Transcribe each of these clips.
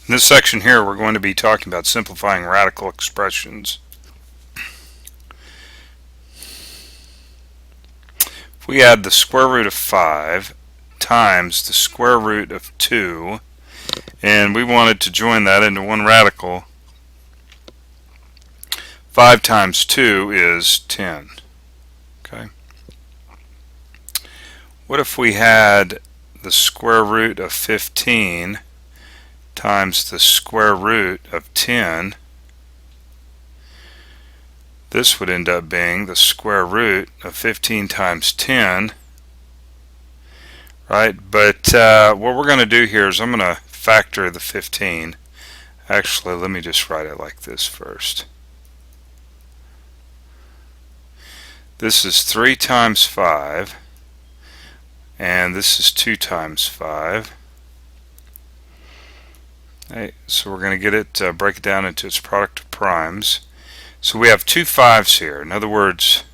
In this section here, we're going to be talking about simplifying radical expressions. If we add the square root of 5 times the square root of 2, and we wanted to join that into one radical, 5 times 2 is 10. Okay. What if we had the square root of 15 times the square root of 10? This would end up being the square root of 15 times 10, right? But what we're going to do here is I'm going to factor the 15. Actually, let me just write it like this first. This is 3 times 5, and this is 2 times 5. Okay, so we're going to get it, break it down into its product of primes. So we have two 5's here. In other words,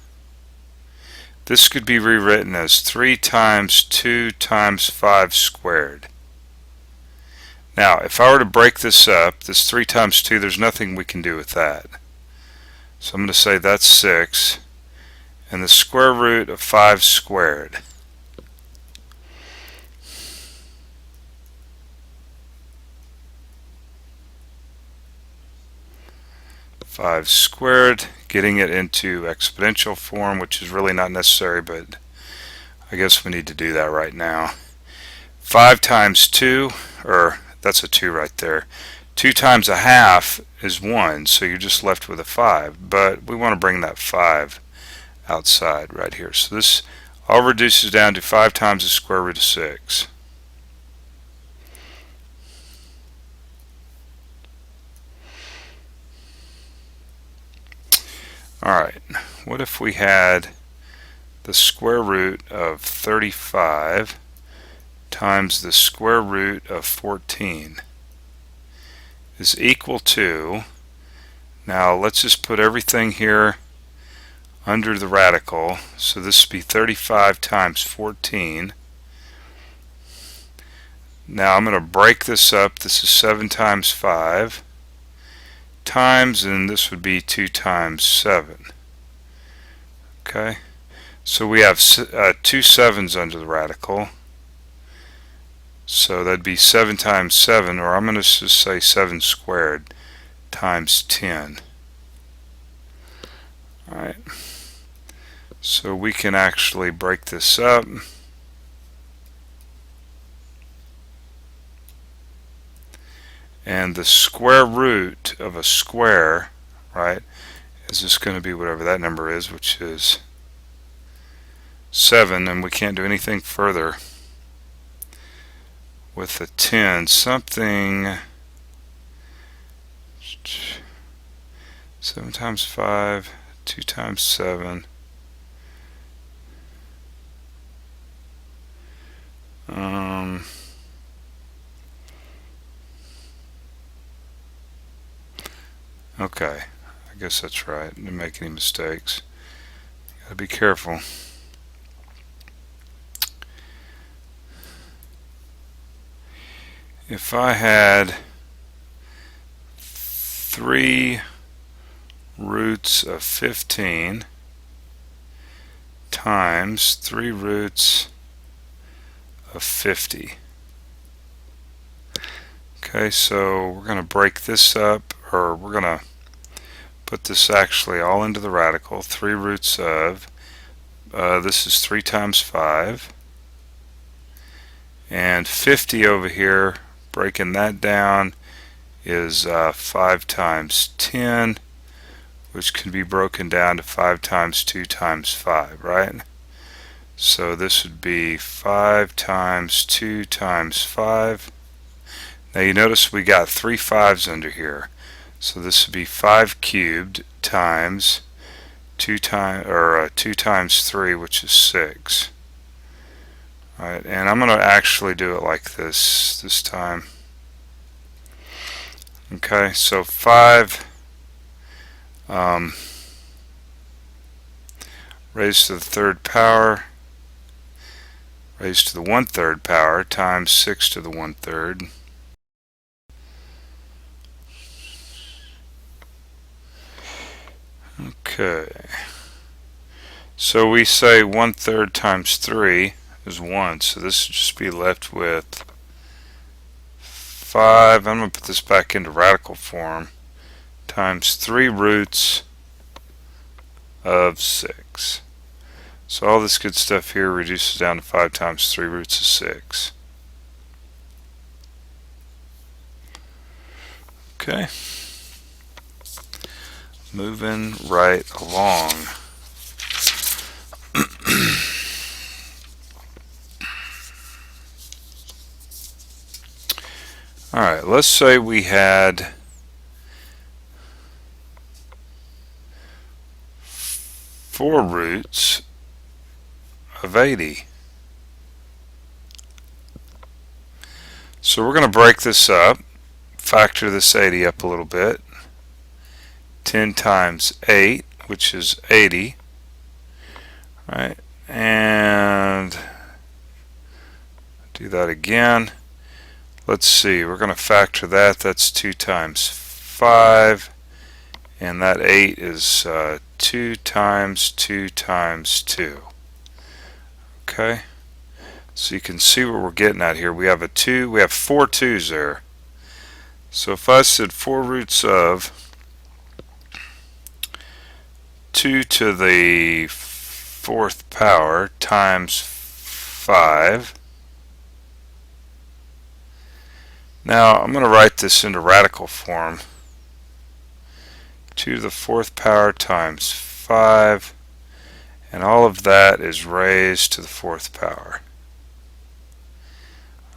this could be rewritten as 3 times 2 times 5 squared. Now, if I were to break this up, this 3 times 2, there's nothing we can do with that. So I'm going to say that's 6, and the square root of 5 squared. Five squared, getting it into exponential form, which is really not necessary, but I guess we need to do that right now. 5 times 2, or that's a 2 right there. 2 times a half is 1, so you're just left with a 5, but we want to bring that 5 outside right here. So this all reduces down to 5 times the square root of 6. Alright, what if we had the square root of 35 times the square root of 14 is equal to, now let's just put everything here under the radical, so this would be 35 times 14. Now I'm going to break this up. This is 7 times 5 times, and this would be 2 times 7. Okay, so we have 2 7's under the radical, so that'd be 7 times 7, or I'm going to just say 7 squared times 10. Alright, so we can actually break this up. And the square root of a square, right, is just going to be whatever that number is, which is 7, and we can't do anything further with the 10. Something 7 times 5, 2 times 7. Okay, I guess that's right. Didn't make any mistakes. Gotta be careful. If I had 3 roots of 15 times 3 roots of 50. Okay, so we're going to break this up, or we're going to put this actually all into the radical. 3 roots of, this is 3 times 5, and 50 over here, breaking that down, is 5 times 10, which can be broken down to 5 times 2 times 5, right? So this would be 5 times 2 times 5. Now you notice we got 3 5's under here. So this would be 5 cubed times 2 times 3, which is 6. Alright, and I'm going to actually do it like this time. Okay, so 5 raised to the 3rd power raised to the 1/3 power times 6 to the 1/3. Okay. So we say 1/3 times 3 is 1. So this would just be left with 5. I'm going to put this back into radical form. Times 3 roots of 6. So all this good stuff here reduces down to 5 times 3 roots of 6. Okay. Moving right along. Alright, let's say we had 4 roots of 80. So we're going to break this up, factor this 80 up a little bit. 10 times 8, which is 80. Right, and do that again. Let's see, we're going to factor that. That's 2 times 5, and that 8 is 2 times 2 times 2. Okay, so you can see what we're getting at here. We have a 2, we have 4 2's there. So if I said 4 roots of 2 to the 4th power times 5. Now I'm going to write this into radical form. 2 to the 4th power times 5, and all of that is raised to the 4th power.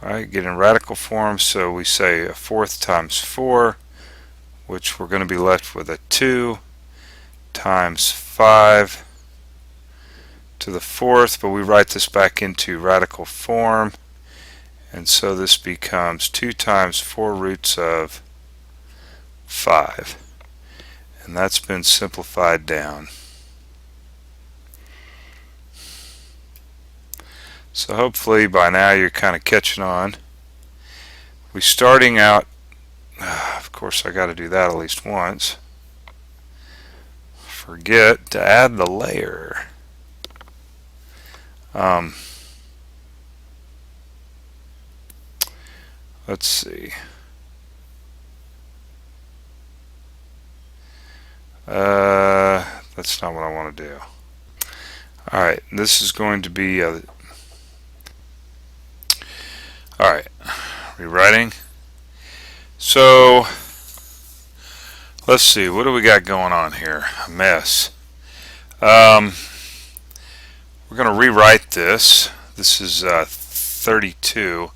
Alright, get in radical form, so we say a 4th times 4, which we're going to be left with a 2 times 5 to the 4th, but we write this back into radical form. And so this becomes 2 times 4 roots of 5. And that's been simplified down. So hopefully by now you're kind of catching on. We're starting out, of course I got to do that at least once. Forget to add the layer. Let's see. That's not what I want to do. Alright, this is going to be alright, rewriting. So let's see, what do we got going on here? A mess. We're going to rewrite this. This is 32.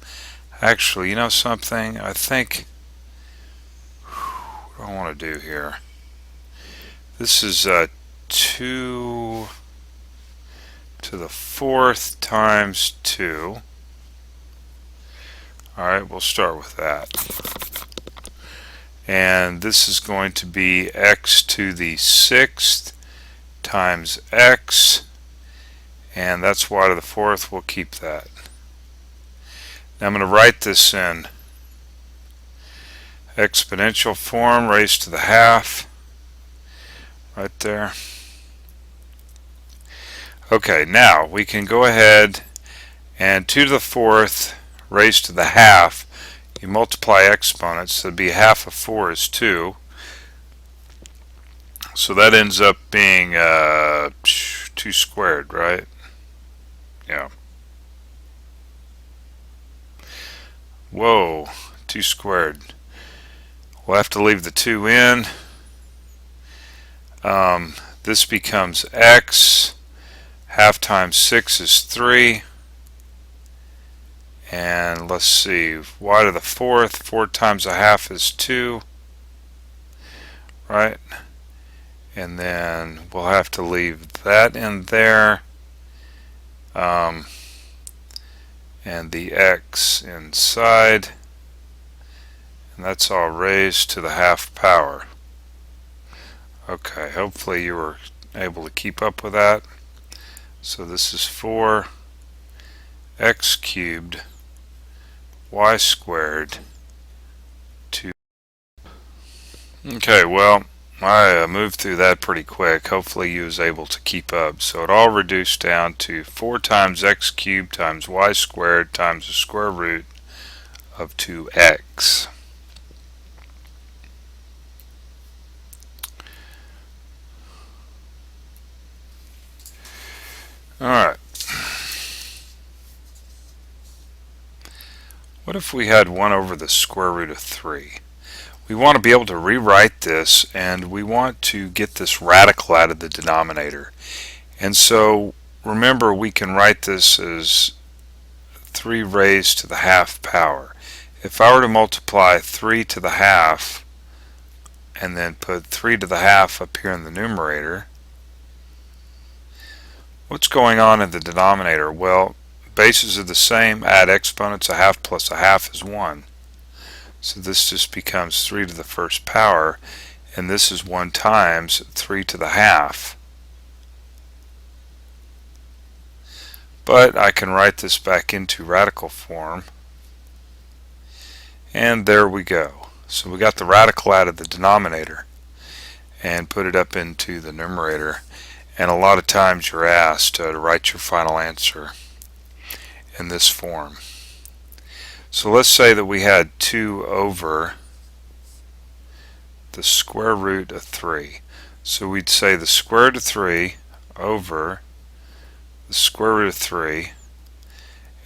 Actually, you know something? I think, what do I want to do here? This is 2 to the 4th times 2. Alright, we'll start with that. And this is going to be x to the 6th times x, and that's y to the 4th. We'll keep that. Now I'm going to write this in exponential form, raised to the half, right there. Okay, now we can go ahead and 2 to the 4th raised to the half, you multiply exponents, so it'd be half of 4 is 2. So that ends up being 2 squared, right? Yeah. Whoa, 2 squared. We'll have to leave the 2 in. This becomes x. Half times 6 is 3. And let's see, y to the 4th, 4 times a half is 2. Right? And then we'll have to leave that in there. And the x inside. And that's all raised to the half power. Okay, hopefully you were able to keep up with that. So this is 4 x cubed y squared 2. Okay, well, I moved through that pretty quick. Hopefully you was able to keep up. So it all reduced down to 4 times x cubed times y squared times the square root of 2x. Alright. What if we had 1 over the square root of 3? We want to be able to rewrite this, and we want to get this radical out of the denominator. And so remember, we can write this as 3 raised to the half power. If I were to multiply 3 to the half and then put 3 to the half up here in the numerator, what's going on in the denominator? Well, bases are the same. Add exponents. A half plus a half is 1. So this just becomes 3 to the first power, and this is 1 times 3 to the half. But I can write this back into radical form, and there we go. So we got the radical out of the denominator and put it up into the numerator. And a lot of times you're asked to write your final answer in this form. So let's say that we had 2 over the square root of 3. So we'd say the square root of 3 over the square root of 3,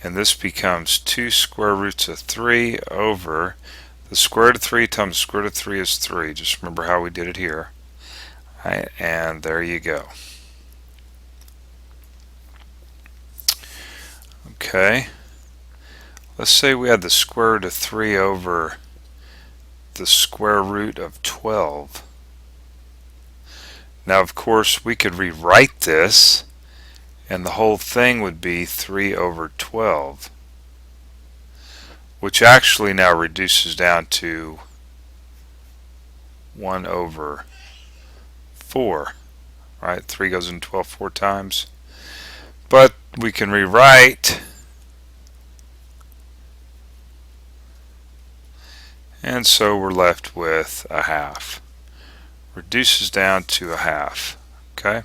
and this becomes 2 square roots of 3 over the square root of 3 times the square root of 3 is 3. Just remember how we did it here. Right, and there you go. Okay. Let's say we had the square root of 3 over the square root of 12. Now, of course, we could rewrite this, and the whole thing would be 3 over 12, which actually now reduces down to 1 over 4. Right? 3 goes into 12 4 times. But we can rewrite, and so we're left with a half. Reduces down to a half. Okay?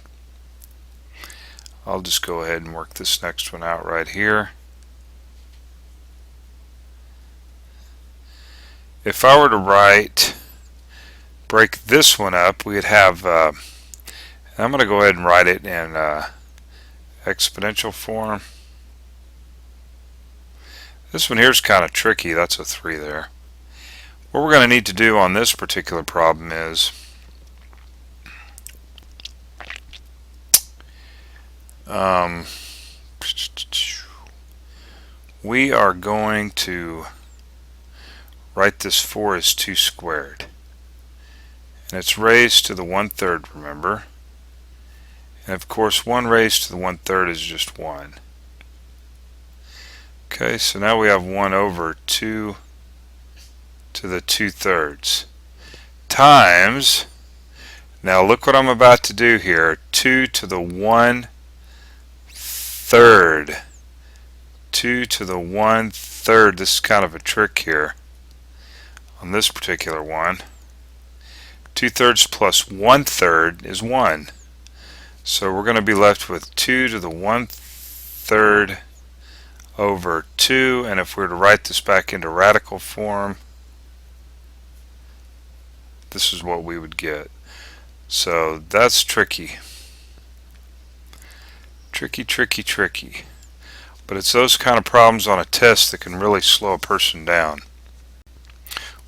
I'll just go ahead and work this next one out right here. If I were to break this one up, we'd have, I'm going to go ahead and write it in exponential form. This one here is kind of tricky. That's a 3 there. What we're going to need to do on this particular problem is we are going to write this 4 as 2 squared. And it's raised to the 1/3, remember? And of course 1 raised to the 1/3 is just 1. Okay, so now we have 1 over 2 to the 2/3 times, now look what I'm about to do here, 2 to the 1/3. 2 to the 1/3, this is kind of a trick here on this particular one. 2/3 plus 1/3 is 1. So we're going to be left with 2 to the 1/3 over 2, and if we were to write this back into radical form, this is what we would get. So that's tricky. Tricky, tricky, tricky. But it's those kind of problems on a test that can really slow a person down.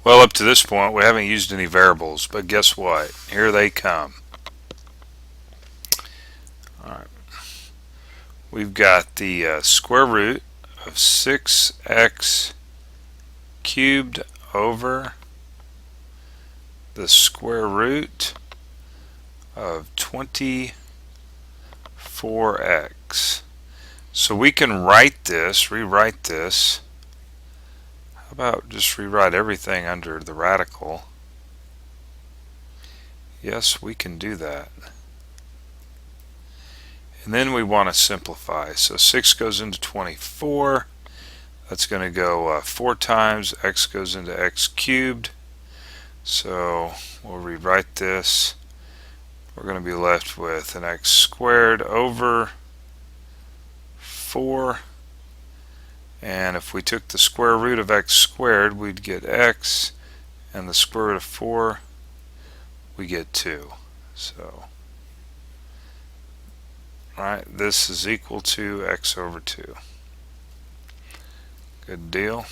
Well, up to this point, we haven't used any variables, but guess what? Here they come. Alright. We've got the square root of 6x cubed over the square root of 24x. So we can write this, rewrite this. How about just rewrite everything under the radical? Yes, we can do that. And then we want to simplify. So 6 goes into 24. That's going to go 4 times. X goes into x cubed. So we'll rewrite this. We're going to be left with an x squared over 4. And if we took the square root of x squared, we'd get x, and the square root of 4, we get 2. So, right, this is equal to x over 2. Good deal.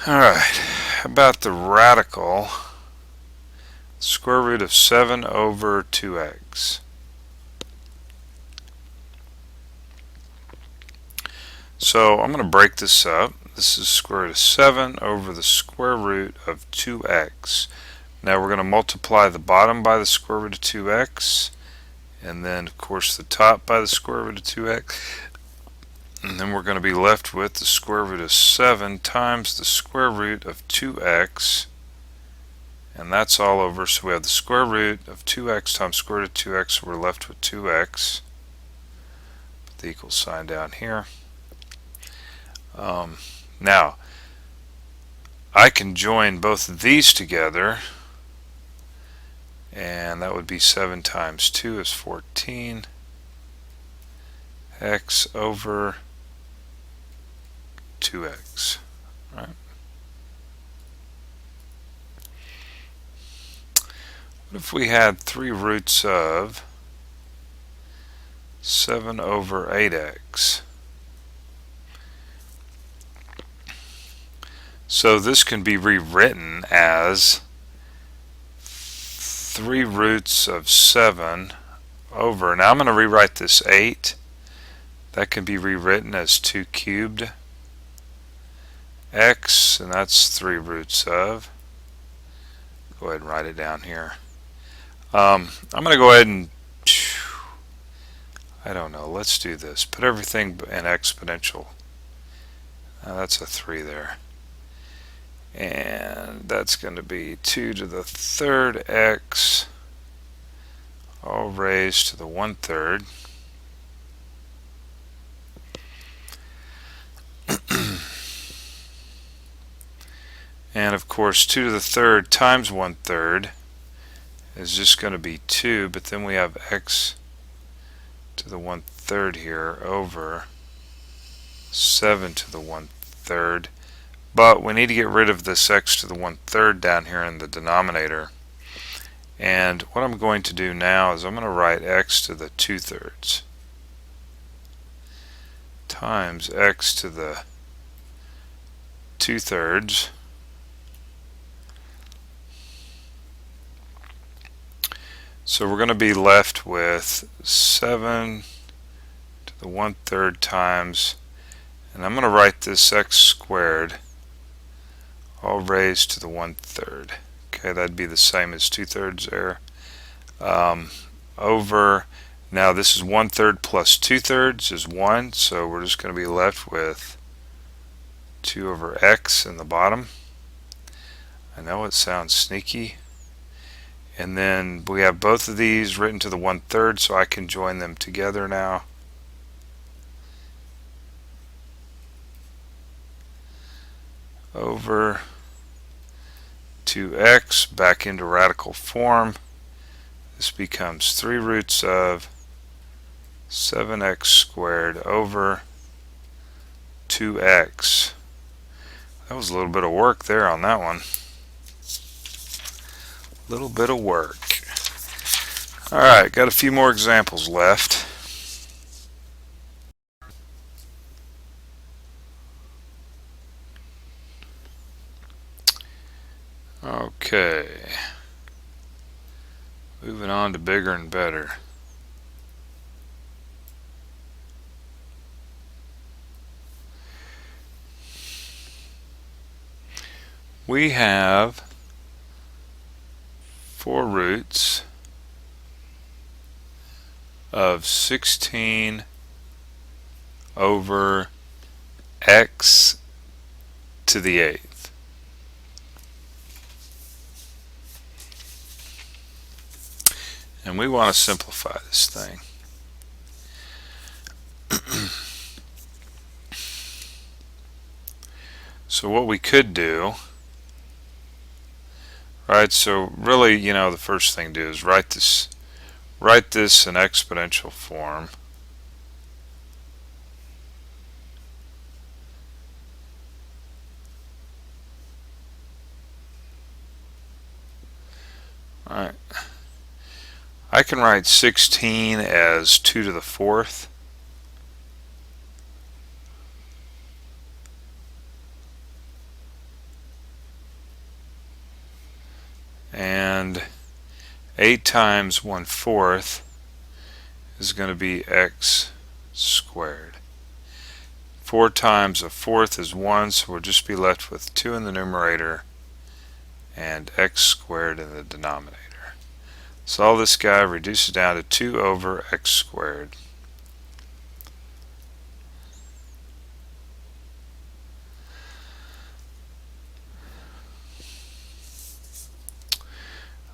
Alright, how about the radical square root of 7 over 2x? So I'm going to break this up. This is square root of 7 over the square root of 2x. Now we're going to multiply the bottom by the square root of 2x, and then of course the top by the square root of 2x. And then we're going to be left with the square root of 7 times the square root of 2x. And that's all over. So we have the square root of 2x times square root of 2x. So we're left with 2x. Put the equal sign down here. Now, I can join both of these together. And that would be 7 times 2 is 14. X over 2x. Right. What if we had 3 roots of 7 over 8x? So this can be rewritten as 3 roots of 7 over, now I'm going to rewrite this 8. That can be rewritten as 2 cubed x, and that's 3 roots of. Go ahead and write it down here. I'm going to go ahead and, I don't know, let's do this. Put everything in exponential. That's a 3 there. And that's going to be 2 to the 3rd x, all raised to the 1/3. And of course 2 to the 3rd times 1/3 is just going to be 2, but then we have x to the 1/3 here over 7 to the 1/3. But we need to get rid of this x to the 1/3 down here in the denominator. And what I'm going to do now is I'm going to write x to the 2/3 times x to the 2/3. So we're going to be left with 7 to the 1/3 times, and I'm going to write this x squared all raised to the 1/3. Okay, that'd be the same as 2/3 there. Over, now this is 1/3 plus 2/3 is 1, so we're just going to be left with 2 over x in the bottom. I know it sounds sneaky. And then we have both of these written to the 1/3, so I can join them together now. Over 2x back into radical form. This becomes 3 roots of 7x squared over 2x. That was a little bit of work there on that one. Little bit of work. Alright, got a few more examples left. Okay. Moving on to bigger and better. We have 4 roots of 16 over x to the 8th. And we want to simplify this thing. So what we could do Right, so really, the first thing to do is write this in exponential form. Alright. I can write 16 as 2 to the 4th. And 8 times 1/4 is going to be x squared. 4 times 1/4 is 1, so we'll just be left with 2 in the numerator and x squared in the denominator. So all this guy reduces down to 2 over x squared.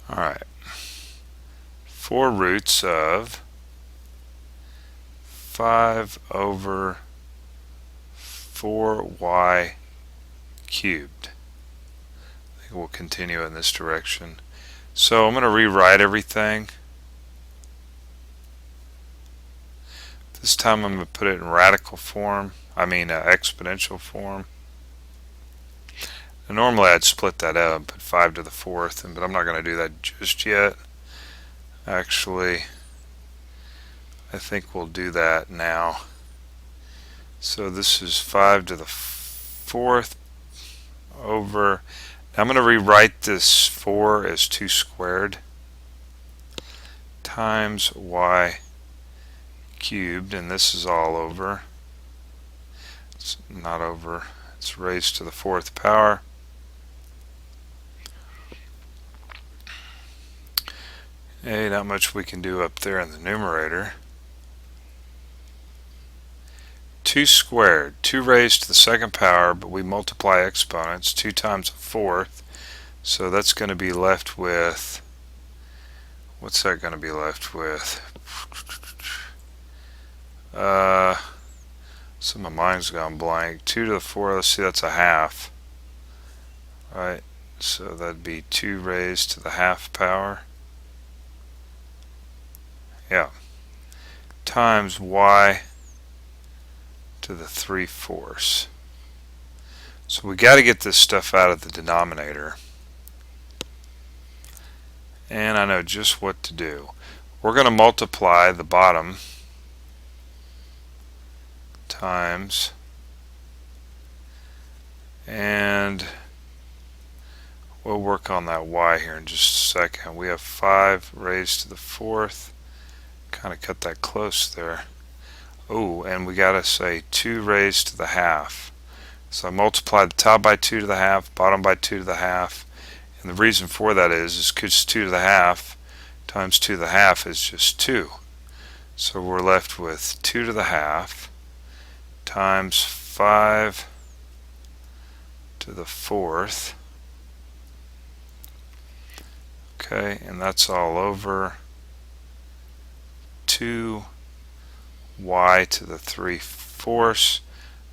Alright. 4 roots of 5 over 4y cubed. I think we'll continue in this direction. So I'm going to rewrite everything. This time I'm going to put it in radical form, exponential form. And normally I'd split that up and put 5 to the 4th, but I'm not going to do that just yet. Actually, I think we'll do that now. So this is 5 to the 4th over. Now I'm going to rewrite this 4 as 2 squared times y cubed, and this is all over. It's not over. It's raised to the 4th power. Hey, not much we can do up there in the numerator. 2 squared, 2 raised to the 2nd power, but we multiply exponents, 2 times a 4th. So that's going to be left with, what's that going to be left with? So my mind's gone blank. 2 to the 4, let's see, that's a half. Right, so that'd be 2 raised to the half power. Yeah. Times y to the 3/4. So we got to get this stuff out of the denominator. And I know just what to do. We're going to multiply the bottom times, and we'll work on that y here in just a second. We have 5 raised to the 4th. Kind of cut that close there. Oh, and we got to say 2 raised to the half. So I multiply the top by 2 to the half, bottom by 2 to the half. And the reason for that is because 2 to the half times 2 to the half is just 2. So we're left with 2 to the half times 5 to the 4th. Okay, and that's all over 2y to the 3/4.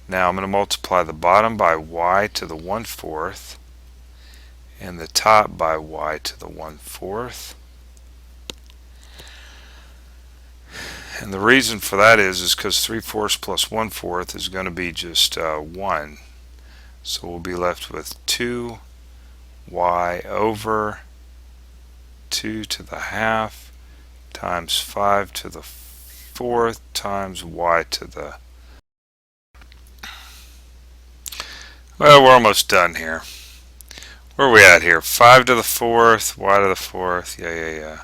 Now I'm going to multiply the bottom by y to the 1/4 and the top by y to the 1/4. And the reason for that is because 3/4 plus 1/4 is going to be just 1. So we'll be left with 2y over 2 to the half times 5 to the 4th times y to the... Well, we're almost done here. Where are we at here? 5 to the 4th, y to the 4th. Yeah.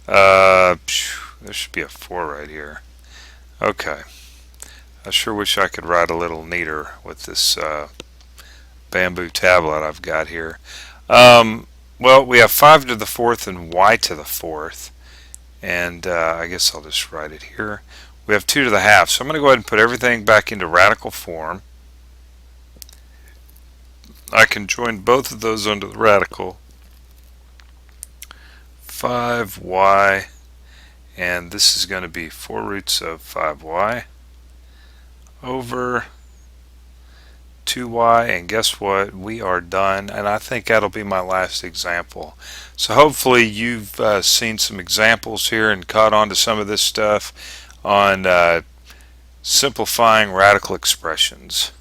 There should be a 4 right here. Okay. I sure wish I could write a little neater with this bamboo tablet I've got here. Well, we have 5 to the 4th and y to the 4th. And I guess I'll just write it here. We have 2 to the half. So I'm going to go ahead and put everything back into radical form. I can join both of those under the radical. 5y, and this is going to be 4 roots of 5y over 2y, and guess what? We are done, and I think that'll be my last example. So hopefully you've seen some examples here and caught on to some of this stuff on simplifying radical expressions.